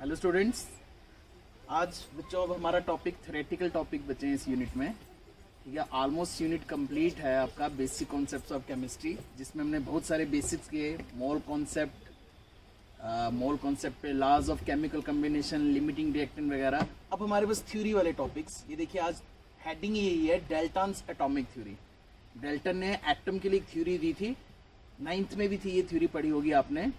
Hello students. आज बच्चों अब हमारा टॉपिक थ्योरेटिकल टॉपिक बचे हैं इस यूनिट में। ठीक है, ऑलमोस्ट यूनिट कंप्लीट है आपका बेसिक कॉन्सेप्ट्स ऑफ केमिस्ट्री, जिसमें हमने बहुत सारे बेसिक्स किए। मोल कॉन्सेप्ट पे, laws of chemical combination, limiting reactant वगैरह। अब हमारे पास थ्योरी वाले टॉपिक्स, ये देखिए आज हेडिंग यही है, डेल्टन्स एटॉमिक थ्योरी। डेल्टन ने एटम के लिए एक थ्योरी दी थी, 9th में भी थी, ये थ्योरी पढ़ी होगी आपने।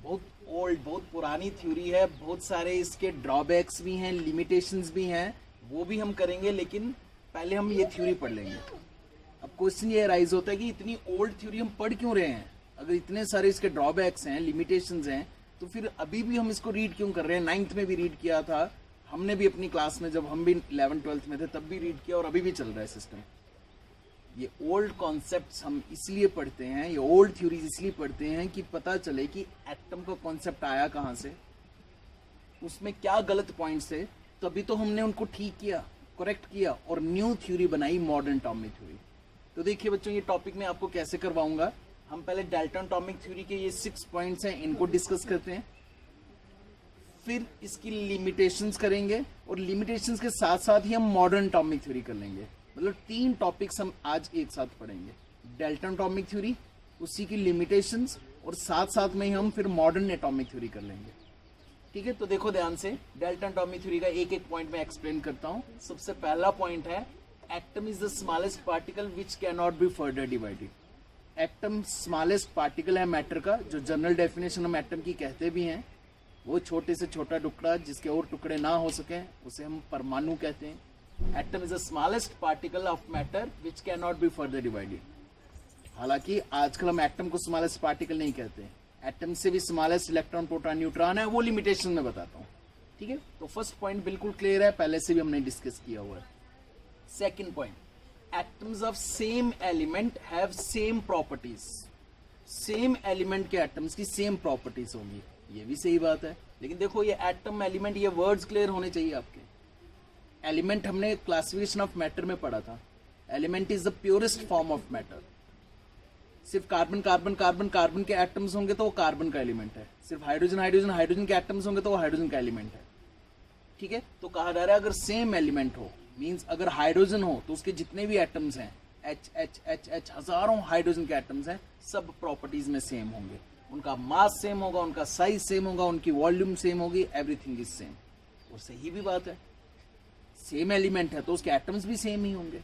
बहुत ओल्ड, बहुत पुरानी थ्योरी है, बहुत सारे इसके ड्रॉबैक्स भी हैं, लिमिटेशंस भी हैं, वो भी हम करेंगे, लेकिन पहले हम ये थ्योरी पढ़ लेंगे। अब क्वेश्चन ये राइज होता है कि इतनी ओल्ड थ्योरी हम पढ़ क्यों रहे हैं? अगर इतने सारे इसके ड्रॉबैक्स हैं, लिमिटेशंस हैं, तो फिर अभी भी हम इसको रीड क्यों कर रहे हैं? 9th में भी रीड किया था हमने भी अपनी क्लास में, जब हम भी 11th-12th में थे तब भी रीड किया, और अभी भी चल रहा है सिस्टम। ये ओल्ड कॉन्सेप्ट्स हम इसलिए पढ़ते हैं, ये ओल्ड थ्योरीज इसलिए पढ़ते हैं कि पता चले कि एटम का कॉन्सेप्ट आया कहाँ से, उसमें क्या गलत पॉइंट्स थे, तभी तो हमने उनको ठीक किया, करेक्ट किया और न्यू थ्योरी बनाई, मॉडर्न एटॉमिक थ्योरी। तो देखिए बच्चों, ये टॉपिक मैं आपको कैसे करवाऊंगा। हम पहले डेल्टन एटॉमिक थ्योरी के ये 6 पॉइंट्स हैं, इनको डिस्कस करते हैं, फिर इसकी लिमिटेशंस करेंगे, और लिमिटेशंस के साथ साथ ही हम मॉडर्न एटॉमिक थ्योरी कर लेंगे। मतलब 3 टॉपिक्स हम आज एक साथ पढ़ेंगे, डेल्टन एटॉमिक थ्योरी, उसी की लिमिटेशंस, और साथ साथ में ही हम फिर मॉडर्न एटॉमिक थ्योरी कर लेंगे। ठीक है, तो देखो ध्यान से, डेल्टन एटॉमिक थ्योरी का एक एक पॉइंट मैं एक्सप्लेन करता हूं। सबसे पहला पॉइंट है, atom is the smallest particle which can not be further divided. Atom smallest particle है मैटर का, जो जनरल डेफिनेशन हम एटम की कहते भी हैं। वो छोटे से छोटा टुकड़ा जिसके और टुकड़े ना हो सके, उसे हम परमाणु कहते हैं। Atom is the smallest particle of matter which can not be further divided. हालांकि आजकल हम एटम को स्मॉलेस्ट पार्टिकल नहीं कहते, एटम से भी स्मॉलेस्ट इलेक्ट्रॉन, प्रोटॉन, न्यूट्रॉन है, वो लिमिटेशन में बताता हूँ। ठीक है, तो फर्स्ट पॉइंट बिल्कुल क्लियर है, पहले से भी हमने डिस्कस किया हुआ है। Second point, atoms of same element have same properties. Same element के एटम्स की सेम प्रॉपर्टीज होंगी, ये भी सही बात है। लेकिन देखो, ये एटम, एलिमेंट, ये वर्ड्स क्लियर होने चाहिए आपके। एलिमेंट हमने क्लासिफिकेशन ऑफ मैटर में पढ़ा था, element is the purest form of matter. सिर्फ कार्बन कार्बन कार्बन कार्बन के एटम्स होंगे तो वो कार्बन का एलिमेंट है, सिर्फ हाइड्रोजन हाइड्रोजन हाइड्रोजन के एटम्स होंगे तो वो हाइड्रोजन का एलिमेंट है। ठीक है, तो कहा जा रहा है अगर सेम एलिमेंट हो, मींस अगर हाइड्रोजन हो तो उसके जितने भी एटम्स हैं, एच एच एच एच, हजारों हाइड्रोजन के एटम्स हैं, सब प्रॉपर्टीज में सेम होंगे। उनका मास सेम होगा, उनका साइज सेम होगा, उनकी वॉल्यूम सेम होगी, एवरीथिंग इज सेम। और सही भी बात है, सेम एलिमेंट है तो उसके एटम्स भी सेम ही होंगे।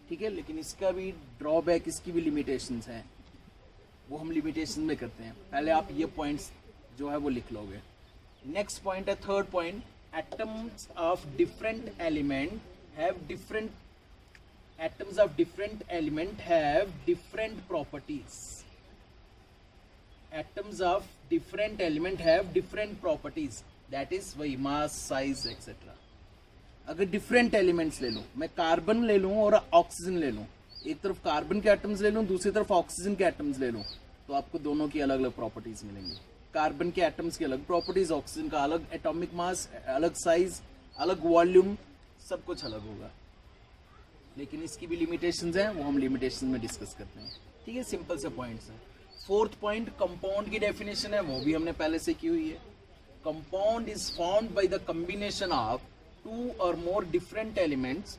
ठीक है, लेकिन इसका भी ड्रॉबैक, इसकी भी लिमिटेशंस हैं, वो हम लिमिटेशन में करते हैं। पहले आप ये पॉइंट्स जो है वो लिख लोगे। नेक्स्ट पॉइंट है, third point, atoms of different element have different, atoms of different element have different properties. Atoms of different element have different properties, that is वही मास, साइज एक्सेट्रा। अगर डिफरेंट एलिमेंट्स ले लूं, मैं कार्बन ले लूं और oxygen ले लूं, एक तरफ कार्बन के एटम्स ले लूं, दूसरी तरफ ऑक्सीजन के एटम्स ले लूं, तो आपको दोनों की अलग अलग प्रॉपर्टीज मिलेंगी। कार्बन के एटम्स की अलग प्रॉपर्टीज, ऑक्सीजन का अलग एटॉमिक मास, अलग साइज, अलग वॉल्यूम, सब कुछ अलग होगा। लेकिन इसकी भी लिमिटेशंस हैं, वो हम लिमिटेशन में डिस्कस करते हैं। ठीक है, सिंपल से पॉइंट्स हैं। फोर्थ पॉइंट, कंपाउंड की डेफिनेशन है, वो भी हमने पहले से की हुई है। Compound is formed by the combination of 2 or more different elements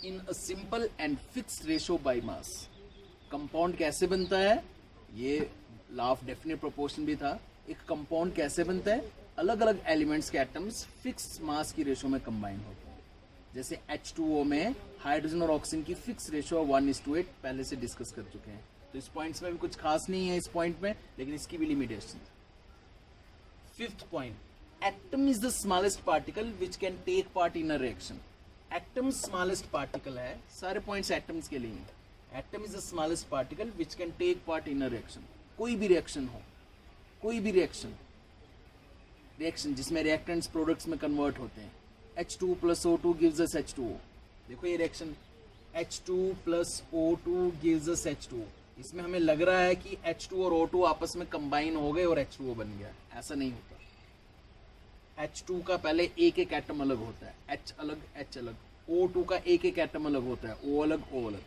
in a simple and fixed ratio by mass। Compound कैसे बनता है? ये लॉ ऑफ डेफिनेट प्रोपोर्शन भी था। एक कंपाउंड कैसे बनता है? अलग अलग एलिमेंट्स के एटम्स फिक्स मास की रेशो में कंबाइन होते हैं। जैसे H2O में हाइड्रोजन और ऑक्सीजन की फिक्स रेशो 1:8, पहले से डिस्कस कर चुके हैं। तो इस पॉइंट्स में भी कुछ खास नहीं है इस पॉइंट में, लेकिन इसकी भी limitation. Fifth point, atom is the smallest particle which can take part in a reaction। atom smallest particle है, सारे points atoms के लिए। atom is the smallest particle which can take part in a reaction। कोई भी reaction हो, कोई भी reaction जिसमें reactants products में convert होते हैं। H2 plus O2 gives us H2O। देखो ये reaction H2 plus O2 gives us H2O, इसमें हमें लग रहा है कि H2 और O2 आपस में combine हो गए और H2O बन गया, ऐसा नहीं होता। H2 का पहले एक एक एटम अलग होता है, H अलग H अलग, O2 का एक एक एटम अलग होता है, O अलग O अलग,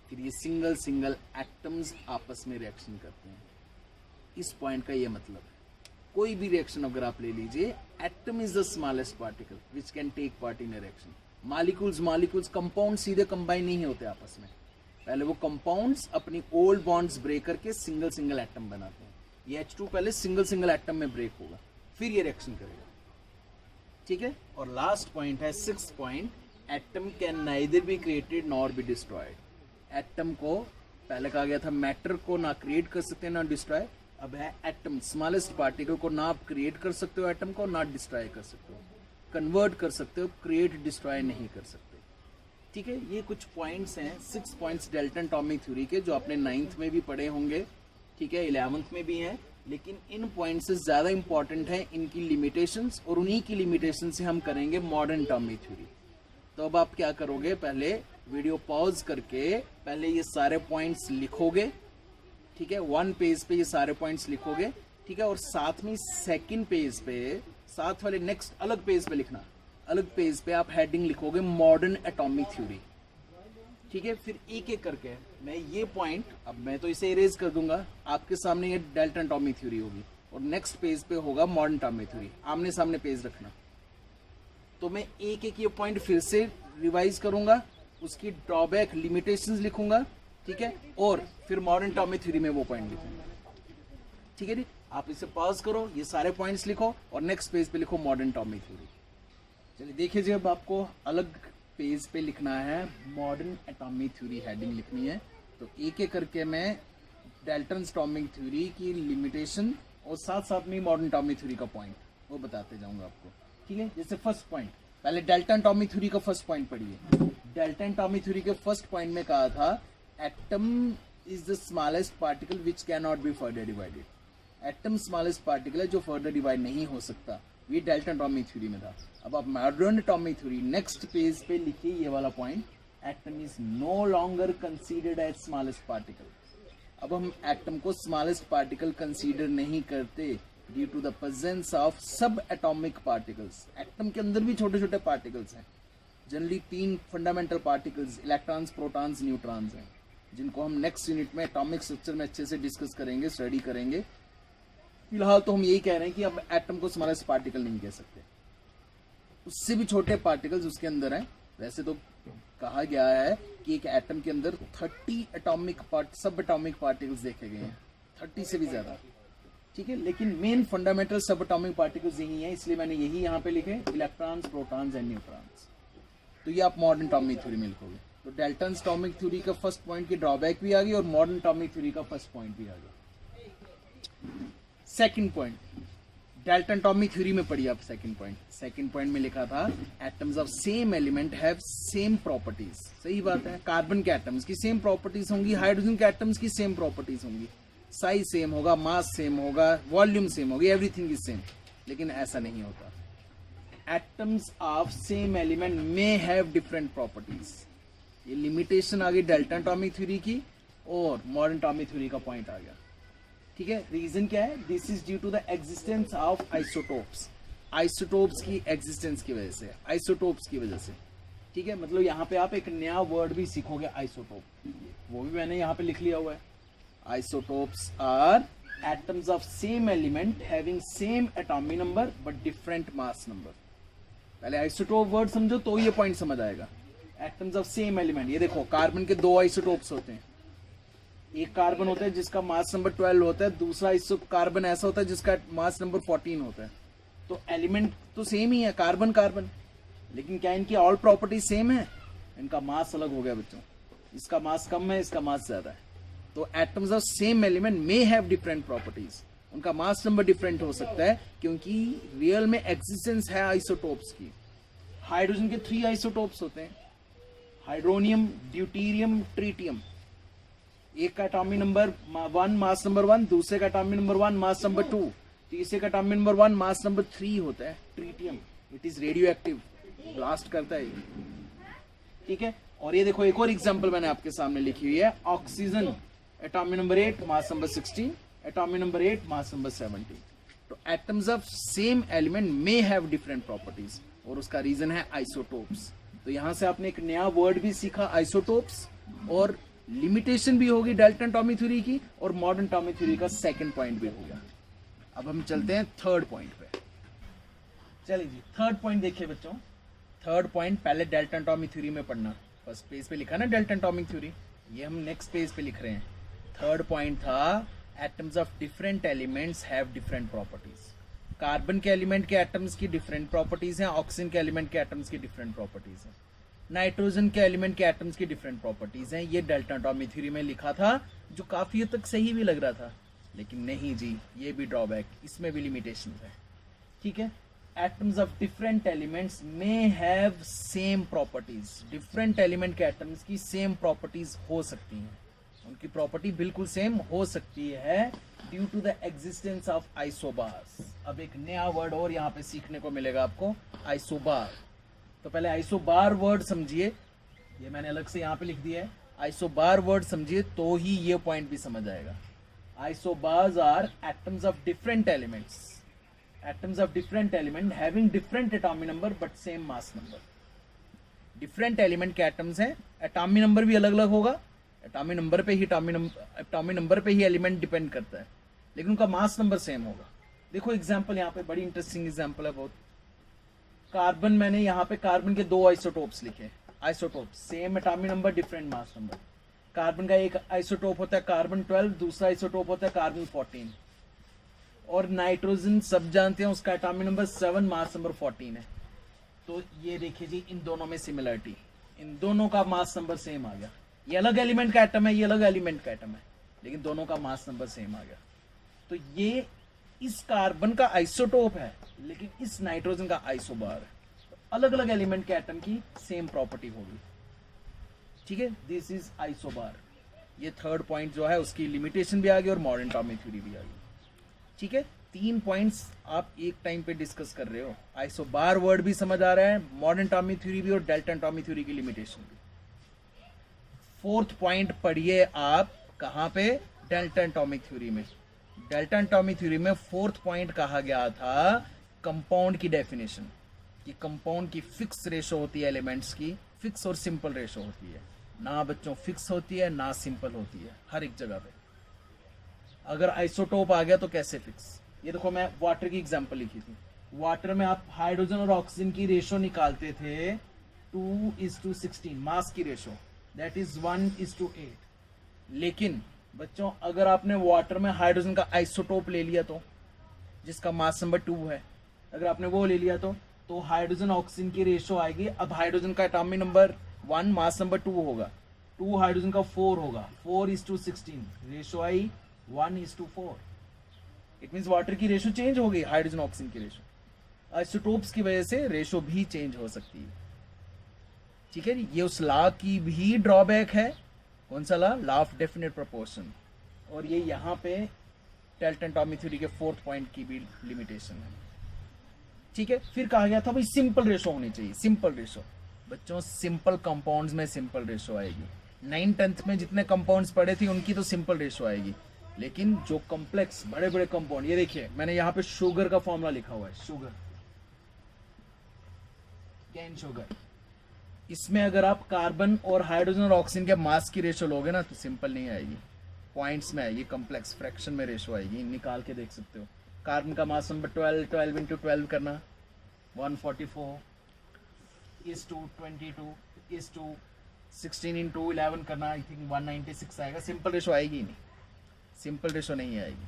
फिर ये सिंगल सिंगल एटम्स आपस में रिएक्शन करते हैं। इस पॉइंट का ये मतलब है। कोई भी रिएक्शन अगर आप ले लीजिए, atom is the smallest particle which can take part in a reaction. Molecules compound सीधे कंबाइन नहीं होते आपस में, पहले वो कंपाउंड्स अपनी ओल्ड बॉन्ड्स ब्रेक करके सिंगल एटम बनाते हैं। ये H2 पहले सिंगल एटम में ब्रेक होगा, फिर ये रिएक्शन करेगा, ठीक है। और लास्ट पॉइंट है 6th point, atom can neither be created nor be destroyed. Atom को पहले कहा गया था मैटर को ना क्रिएट कर सकते ना डिस्ट्रॉय, अब है एटम स्मॉलेस्ट पार्टिकल को ना आप क्रिएट कर सकते हो, एटम को ना डिस्ट्रॉय कर सकते हो, कन्वर्ट कर सकते हो, क्रिएट डिस्ट्रॉय नहीं कर सकते, ठीक है। ये कुछ पॉइंट्स हैं, 6 पॉइंट्स डाल्टन एटॉमिक थ्योरी के, जो आपने 9th में भी पढ़े होंगे, ठीक है, 11th में भी हैं। लेकिन इन पॉइंट्स से ज्यादा इंपॉर्टेंट है इनकी लिमिटेशंस, और उन्हीं की लिमिटेशन से हम करेंगे मॉडर्न एटॉमिक थ्योरी। तो अब आप क्या करोगे, पहले वीडियो पॉज करके पहले ये सारे पॉइंट्स लिखोगे, ठीक है, 1 पेज पे ये सारे पॉइंट्स लिखोगे, ठीक है। और साथ में 2nd पेज पे, साथ वाले नेक्स्ट अलग पेज पे लिखना, अलग पेज पे आप हेडिंग लिखोगे मॉडर्न एटॉमिक थ्योरी, ठीक है। फिर एक एक करके मैं ये पॉइंट, अब मैं तो इसे इरेज कर दूंगा, आपके सामने ये डाल्टन एटॉमिक थ्योरी होगी और नेक्स्ट पेज पे होगा मॉडर्न एटॉमिक थ्योरी, आमने सामने पेज रखना। तो मैं एक एक ये पॉइंट फिर से रिवाइज करूंगा, उसकी ड्रॉबैक लिमिटेशंस लिखूंगा, ठीक है, और फिर मॉडर्न एटॉमिक थ्योरी में वो पॉइंट लिखूंगा, ठीक है जी। आप इसे पॉज करो, ये सारे पॉइंट्स लिखो और नेक्स्ट पेज पे लिखो मॉडर्न एटॉमिक थ्योरी। चलिए देखिए जी, अब आपको अलग पेज पे लिखना है मॉडर्न एटॉमिक थ्योरी, हेडिंग लिखनी है। तो एक एक करके मैं डाल्टन एटॉमिक थ्योरी की लिमिटेशन और साथ साथ में मॉडर्न एटॉमिक थ्योरी का पॉइंट वो बताते जाऊंगा आपको, ठीक है। जैसे फर्स्ट पॉइंट, पहले डाल्टन एटॉमिक थ्योरी का फर्स्ट पॉइंट पढ़िए। डाल्टन एटॉमिक थ्योरी के फर्स्ट पॉइंट में कहा था atom is the smallest particle which can not be further divided. Atom smallest particle है जो फर्दर डिवाइड नहीं हो सकता, ये डाल्टन एटॉमिक थ्योरी में था। अब आप modern atomic theory next page पे लिखिए ये वाला point, atom is no longer considered as smallest particle. अब हम एटम को स्मॉलेस्ट पार्टिकल कंसीडर नहीं करते due to the presence of sub atomic particles. Atom के अंदर भी छोटे छोटे पार्टिकल्स हैं, generally 3 fundamental particles, electrons, protons, neutrons हैं, जिनको हम नेक्स्ट यूनिट में एटॉमिक स्ट्रक्चर में अच्छे से डिस्कस करेंगे, स्टडी करेंगे। फिलहाल तो हम यही कह रहे हैं कि अब एटम को स्मॉलेस्ट पार्टिकल नहीं कह सकते, उससे भी छोटे पार्टिकल्स उसके अंदर हैं। वैसे तो कहा गया है कि एक एटम के अंदर 30 एटॉमिक सब एटॉमिक पार्टिकल्स देखे गए हैं, 30 से भी ज्यादा, ठीक है। लेकिन मेन फंडामेंटल सब एटॉमिक पार्टिकल्स यही हैं, इसलिए मैंने यही यहाँ पे लिखे, इलेक्ट्रॉन्स, प्रोटॉन्स एंड न्यूट्रॉन्स। तो ये आप मॉडर्न एटॉमिक थ्योरी में लिखोगे। तो डाल्टन एटॉमिक थ्योरी का फर्स्ट पॉइंट की ड्रॉबैक भी आ गई और मॉडर्न एटॉमिक थ्योरी का फर्स्ट पॉइंट भी आ गया। Second point, Dalton atomic theory में पढ़िए आप सेकंड पॉइंट में लिखा था atoms of same element have same properties. सही बात है, कार्बन के एटम्स की सेम प्रॉपर्टीज होंगी, हाइड्रोजन के एटम्स की सेम प्रॉपर्टीज होंगी, साइज सेम होगा, मास सेम होगा, वॉल्यूम सेम होगी, एवरीथिंग इज सेम। लेकिन ऐसा नहीं होता, atoms of same element may have different properties. ये लिमिटेशन आ गई डाल्टन एटॉमिक थ्योरी की और मॉडर्न एटॉमिक थ्योरी का पॉइंट आ गया, ठीक है। रीजन क्या है, this is due to the existence of isotopes. Isotopes की एग्जिस्टेंस की वजह से, आइसोटोप्स की वजह से, ठीक है। मतलब यहाँ पे आप एक नया वर्ड भी सीखोगे, आइसोटोप, वो भी मैंने यहाँ पे लिख लिया हुआ है। Isotopes are atoms of same element having same atomic number but different mass number. पहले आइसोटोप वर्ड समझो तो ये पॉइंट समझ आएगा। एटम्स ऑफ सेम एलिमेंट, ये देखो कार्बन के 2 आइसोटोप्स होते हैं, एक कार्बन होता है जिसका मास नंबर 12 होता है, दूसरा कार्बन ऐसा होता है जिसका मास नंबर 14 होता है। तो एलिमेंट तो सेम ही है, कार्बन कार्बन, लेकिन क्या इनकी ऑल प्रॉपर्टी सेम है? इनका मास अलग हो गया बच्चों, इसका मास कम है, इसका मास ज्यादा है। तो atoms of same element may have different properties, उनका मास नंबर डिफरेंट हो सकता है क्योंकि रियल में एक्सिस्टेंस है आइसोटोप्स की। हाइड्रोजन के 3 आइसोटोप्स होते हैं, हाइड्रोनियम, ड्यूटीरियम, ट्रीटियम। एक का एटॉमिक नंबर 1 मास नंबर 1, दूसरे का एटॉमिक नंबर 1 मास नंबर 2, तीसरे का एटॉमिक नंबर 1 मास नंबर 3 होता है। Tritium, it is radio active, blast करता है, ठीक है। और ये देखो एक और एग्जांपल मैंने आपके सामने लिखी हुई है, oxygen, atomic number 8 mass number 16, atomic number 8 mass number 17। तो atoms of same element may have different properties और उसका रीजन है आइसोटोप्स। तो यहां से आपने एक नया वर्ड भी सीखा, आइसोटोप्स, और लिमिटेशन भी होगी डाल्टन एटॉमिक थ्योरी की और मॉडर्न एटॉमिक थ्योरी का सेकंड पॉइंट भी होगा। अब हम चलते हैं थर्ड पॉइंट पे। चलिए जी, थर्ड पॉइंट देखिए बच्चों। थर्ड पॉइंट पहले डेल्टन एटॉमिक थ्योरी में पढ़ना। फर्स्ट पेज पे लिखा ना डेल्टन एटॉमिक थ्योरी, ये हम नेक्स्ट पेज पे लिख रहे हैं। थर्ड पॉइंट था atoms of different elements have different properties. Carbon के एलिमेंट के एटम्स की डिफरेंट प्रॉपर्टीज हैं, ऑक्सीजन के एलिमेंट के एटम्स की डिफरेंट प्रॉपर्टीज हैं, नाइट्रोजन के एलिमेंट के एटम्स की डिफरेंट प्रॉपर्टीज हैं। ये डेल्टा एटॉमिक थ्योरी में लिखा था, जो काफी हद तक सही भी लग रहा था, लेकिन नहीं जी, ये भी ड्रॉबैक, इसमें भी लिमिटेशन है। ठीक है, एटम्स ऑफ डिफरेंट एलिमेंट्स में have same properties. Different element के एटम्स की सेम प्रॉपर्टीज हो सकती हैं, उनकी प्रॉपर्टी बिल्कुल सेम हो सकती है due to the existence of isobars. अब एक नया वर्ड और यहाँ पे सीखने को मिलेगा आपको, आइसोबार। तो पहले आइसोबार वर्ड समझिए, ये मैंने अलग से यहाँ पे लिख दिया है। आइसोबार वर्ड समझिए तो ही ये पॉइंट भी समझ आएगा। Isobars are atoms of different elements, atoms of different element having different atomic number but same mass number. Different element के एटम्स हैं, एटॉमिक नंबर भी अलग अलग होगा, एटॉमिक नंबर पे ही एलिमेंट डिपेंड करता है, लेकिन उनका मास नंबर सेम होगा। देखो एग्जांपल यहाँ पे, बड़ी इंटरेस्टिंग एग्जांपल है बहुत। कार्बन, मैंने यहाँ पे कार्बन के 2 आइसोटोप्स लिखे। Isotope same atomic number, different mass number. Carbon का एक आइसोटोप होता है कार्बन 12, दूसरा आइसोटोप होता है कार्बन 14। और नाइट्रोजन सब जानते हैं, उसका एटॉमिक नंबर 7, मास नंबर 14 है। तो ये देखिए जी, इन दोनों में सिमिलरिटी, इन दोनों का मास नंबर सेम आ गया। ये अलग एलिमेंट का एटम है, ये अलग एलिमेंट का एटम है, लेकिन दोनों का मास नंबर सेम आ गया। तो ये इस कार्बन का आइसोटोप है, लेकिन इस नाइट्रोजन का आइसोबार है। तो अलग अलग एलिमेंट के एटम की सेम प्रॉपर्टी होगी। ठीक है, दिस इज आइसोबार। ये थर्ड पॉइंट जो है उसकी लिमिटेशन भी आ गई और मॉडर्न एटॉमिक थ्योरी भी आ गई। ठीक है, 3 पॉइंट्स आप एक टाइम पे डिस्कस कर रहे हो। आइसोबार वर्ड भी समझ आ रहा है, मॉडर्न एटॉमिक थ्योरी भी, और डेल्टा एटॉमिक थ्योरी की लिमिटेशन भी। फोर्थ पॉइंट पढ़िए आप, कहां पे? डेल्टा एटॉमिक थ्योरी में। डेल्टा एटॉमिक थ्योरी में फोर्थ पॉइंट कहा गया था कंपाउंड की डेफिनेशन, कि कंपाउंड की फिक्स रेशो होती है एलिमेंट्स की, फिक्स और सिंपल रेशो होती है। ना बच्चों फिक्स होती है ना सिंपल होती है हर एक जगह पे। अगर आइसोटोप आ गया तो कैसे फिक्स? ये देखो, मैं वाटर की एग्जांपल लिखी थी। वाटर में आप हाइड्रोजन और ऑक्सीजन की रेशो निकालते थे 2:16, मास की रेशो, दैट इज 1:8। लेकिन बच्चों अगर आपने वाटर में हाइड्रोजन का आइसोटोप ले लिया, तो जिसका मास नंबर 2 है, अगर आपने वो ले लिया तो हाइड्रोजन ऑक्सीजन की रेशो आएगी। अब हाइड्रोजन का एटॉमिक नंबर 1, मास नंबर 2 होगा, 2 हाइड्रोजन का 4 होगा, 4:16, ratio I 1:4। It means water की रेशो चेंज हो गई, हाइड्रोजन ऑक्सीजन की रेशो। आइसोटोप्स की वजह से रेशो भी चेंज हो सकती है। ठीक है, ये उस लॉ की भी ड्रॉबैक है। कौन सा law? Law of definite proportion. और ये यहाँ पे डेल्टा एटॉमिक थ्योरी के फोर्थ पॉइंट की भी लिमिटेशन है। ठीक है, फिर कहा गया था भाई सिंपल रेशो होनी चाहिए। सिंपल रेशो बच्चों, सिंपल कंपाउंड्स में सिंपल रेशो आएगी। 9th में जितने कंपाउंड्स पढ़े थे उनकी तो सिंपल रेशो आएगी, लेकिन जो कॉम्प्लेक्स बड़े बड़े कंपाउंड, ये देखिए मैंने यहाँ पे शुगर का फॉर्मूला लिखा हुआ है, शुगर, कैन शुगर। इसमें अगर आप कार्बन और हाइड्रोजन और ऑक्सीजन के मास की रेशो लोगे ना तो सिंपल नहीं आएगी, पॉइंट्स में आएगी, कॉम्प्लेक्स फ्रैक्शन में रेशो आएगी। निकाल के देख सकते हो। कार्बन का मास नंबर 12, 12 × 12 करना 144:22:16 × 11 करना, आई थिंक 196 आएगा। सिंपल रेशो आएगी ही नहीं, सिंपल रेशो नहीं आएगी।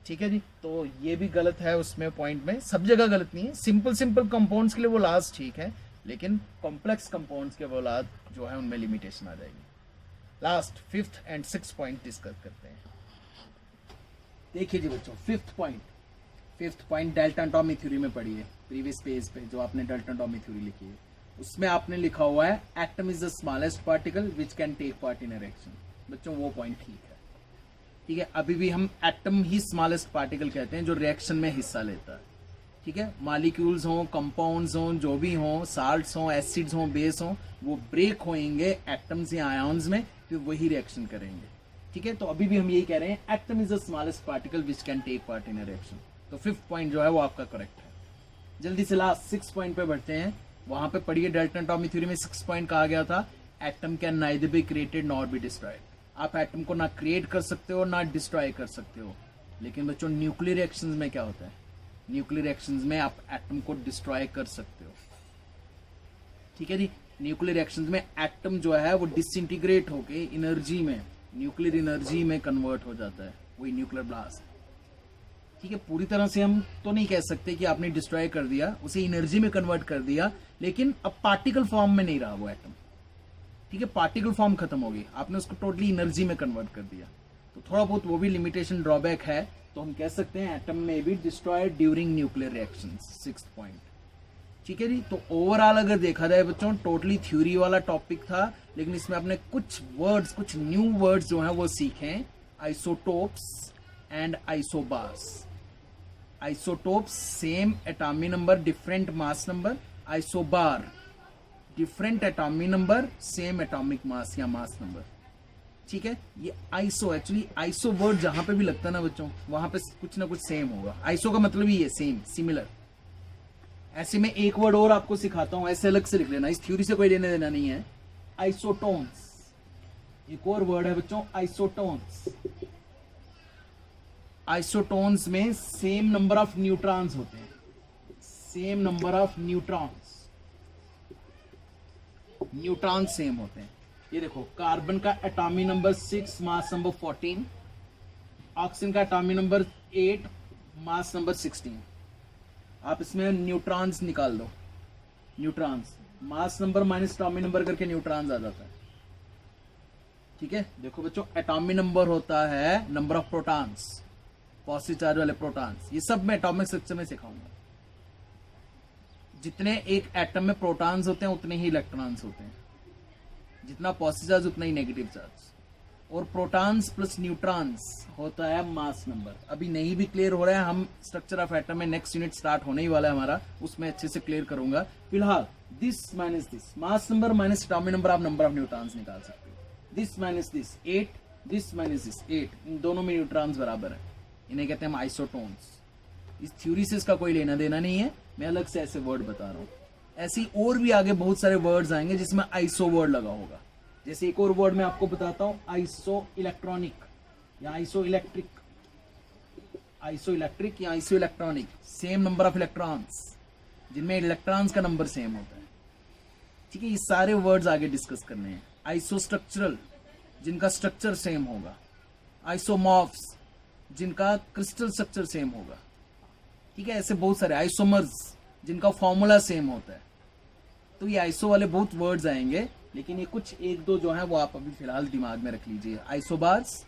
ठीक है जी, तो ये भी गलत है उसमें, पॉइंट में सब जगह गलत नहीं है। सिंपल कंपाउंड्स के लिए वो लास्ट ठीक है, लेकिन कॉम्प्लेक्स कंपाउंड्स के वो लास्ट जो है उनमें लिमिटेशन आ जाएगी। Last 5th and 6th point discuss करते हैं। देखिए जी बच्चों, 5th point delta atomic theory में पढ़ी है, प्रीवियस पेज पे जो आपने डेल्टा एटॉमिक थ्योरी लिखी है उसमें आपने लिखा हुआ है atom is the smallest particle which can take part in a reaction. बच्चों वो पॉइंट ठीक है। ठीक है, अभी भी हम एटम ही स्मॉलेस्ट पार्टिकल कहते हैं जो रिएक्शन में हिस्सा लेता है। ठीक है, मॉलिक्यूल्स हों, कंपाउंड्स हों, जो भी हों, साल्ट्स हों, एसिड्स हों, बेस हों, वो ब्रेक होंगे एटम्स या आयन्स में, फिर वही रिएक्शन करेंगे। ठीक है, तो अभी भी हम यही कह रहे हैं atom is the smallest particle which can take part in a reaction. तो 5th पॉइंट जो है वो आपका करेक्ट है। जल्दी से लास्ट 6th पॉइंट पे बढ़ते हैं। वहां पे पढ़िए डेल्टा एटॉमिक थ्योरी में 6th पॉइंट कहा गया था atom can neither be created nor be destroyed. आप एटम को ना क्रिएट कर सकते हो ना डिस्ट्रॉय कर सकते हो। लेकिन बच्चों न्यूक्लियर रिएक्शंस में क्या होता है, न्यूक्लियर रिएक्शंस में आप एटम को डिस्ट्रॉय कर सकते हो, ठीक है जी। न्यूक्लियर रिएक्शंस में एटम जो है वो डिसइंटीग्रेट होके एनर्जी में, न्यूक्लियर एनर्जी में कन्वर्ट हो जाता है, वही न्यूक्लियर ब्लास्ट, ठीक है। पूरी तरह से हम तो नहीं कह सकते कि आपने डिस्ट्रॉय कर दिया, उसे एनर्जी में कन्वर्ट कर दिया, लेकिन अब पार्टिकल फॉर्म में नहीं रहा वो एटम, ठीक है। पार्टिकल फॉर्म खत्म हो गई, आपने उसको टोटली एनर्जी में कन्वर्ट कर दिया। तो थोड़ा बहुत वो भी लिमिटेशन ड्रॉबैक है, तो हम कह सकते हैं एटम में भी destroyed during nuclear reactions, 6th point, ठीक है जी। तो ओवरऑल अगर देखा जाए बच्चों, टोटली थ्योरी वाला टॉपिक था, लेकिन इसमें आपने कुछ वर्ड्स, कुछ न्यू वर्ड्स जो हैं वो सीखे, isotopes and isobars. Isotopes same atomic number different mass number, isobar different atomic number same atomic mass या मास नंबर, ठीक है। ये आइसो, एक्चुअली आइसो वर्ड जहां पे भी लगता है ना बच्चों, वहां पे कुछ ना कुछ सेम होगा। आइसो का मतलब ही है सेम, सिमिलर। ऐसे में एक वर्ड और आपको सिखाता हूं, ऐसे अलग से लिख लेना, इस थ्योरी से कोई लेने देना नहीं है। आइसोटोन्स, एक और वर्ड है बच्चों, आइसोटोन्स। आइसोटोन्स में सेम नंबर ऑफ न्यूट्रॉन्स होते हैं, same number of neutrons, neutron same होते हैं। ये देखो, कार्बन का atomic number 6, mass number 14, oxygen का एटॉमिक नंबर 8, मास नंबर 16। आप इसमें न्यूट्रॉन्स निकाल दो, neutrons mass number minus atomic number करके न्यूट्रॉन्स आ जाता है, ठीक है। देखो बच्चों, एटॉमिक नंबर होता है number of protons, positive charge वाले प्रोटॉन्स, ये सब मैं एटॉमिक स्ट्रक्चर में सिखाऊंगा। जितने एक एटम में प्रोटॉन्स होते हैं उतने ही इलेक्ट्रॉन्स होते हैं, जितना पॉजिटिव चार्ज उतना ही नेगेटिव चार्ज, और प्रोटॉन्स प्लस न्यूट्रॉन्स होता है मास नंबर। अभी नहीं भी क्लियर हो रहा है, हम स्ट्रक्चर ऑफ एटम में नेक्स्ट यूनिट स्टार्ट होने ही वाला है हमारा, उसमें अच्छे से क्लियर करूंगा। फिलहाल this minus this, mass number minus atomic number, आप नंबर ऑफ न्यूट्रॉन्स निकाल सकते हो। This minus this 8, this minus this 8, इन दोनों में न्यूट्रॉन्स बराबर है, इन्हें कहते हैं हम आइसोटोन्स। इस थ्योरी से इसका कोई लेना देना नहीं है, मैं अलग से ऐसे वर्ड बता रहा हूं। ऐसी और भी आगे बहुत सारे वर्ड्स आएंगे जिसमें आइसो वर्ड लगा होगा। जैसे एक और वर्ड मैं आपको बताता हूं, आइसो इलेक्ट्रॉनिक या आइसो इलेक्ट्रिक, आइसो इलेक्ट्रिक या iso electronic, same number of electrons, जिनमें इलेक्ट्रॉन्स का नंबर सेम होता है, ठीक है। ये सारे वर्ड्स आगे डिस्कस करने हैं। आइसो स्ट्रक्चरल, जिनका स्ट्रक्चर सेम होगा। आइसोमॉर्फ्स, जिनका क्रिस्टल स्ट्रक्चर सेम होगा, ठीक है। ऐसे बहुत सारे आइसोमर्स, जिनका फॉर्मूला सेम होता है। तो ये आइसो वाले बहुत वर्ड्स आएंगे, लेकिन ये कुछ एक दो जो है वो आप अभी फिलहाल दिमाग में रख लीजिए। Isobars,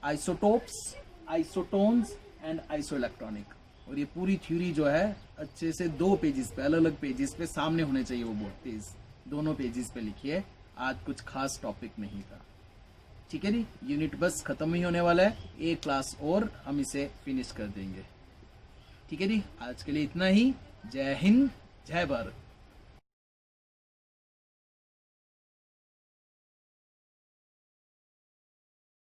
isotopes, isotones and iso electronic. और ये पूरी थ्योरी जो है अच्छे से 2 पेजेस पे, अलग अलग पेजेस पे सामने होने चाहिए वो बोर्ड पेज, दोनों पेजेस पे लिखिए। आज कुछ खास टॉपिक नहीं था, ठीक है जी। यूनिट बस खत्म ही होने वाला है, एक क्लास और हम इसे फिनिश कर देंगे, ठीक है जी। आज के लिए इतना ही। जय हिंद, जय भारत।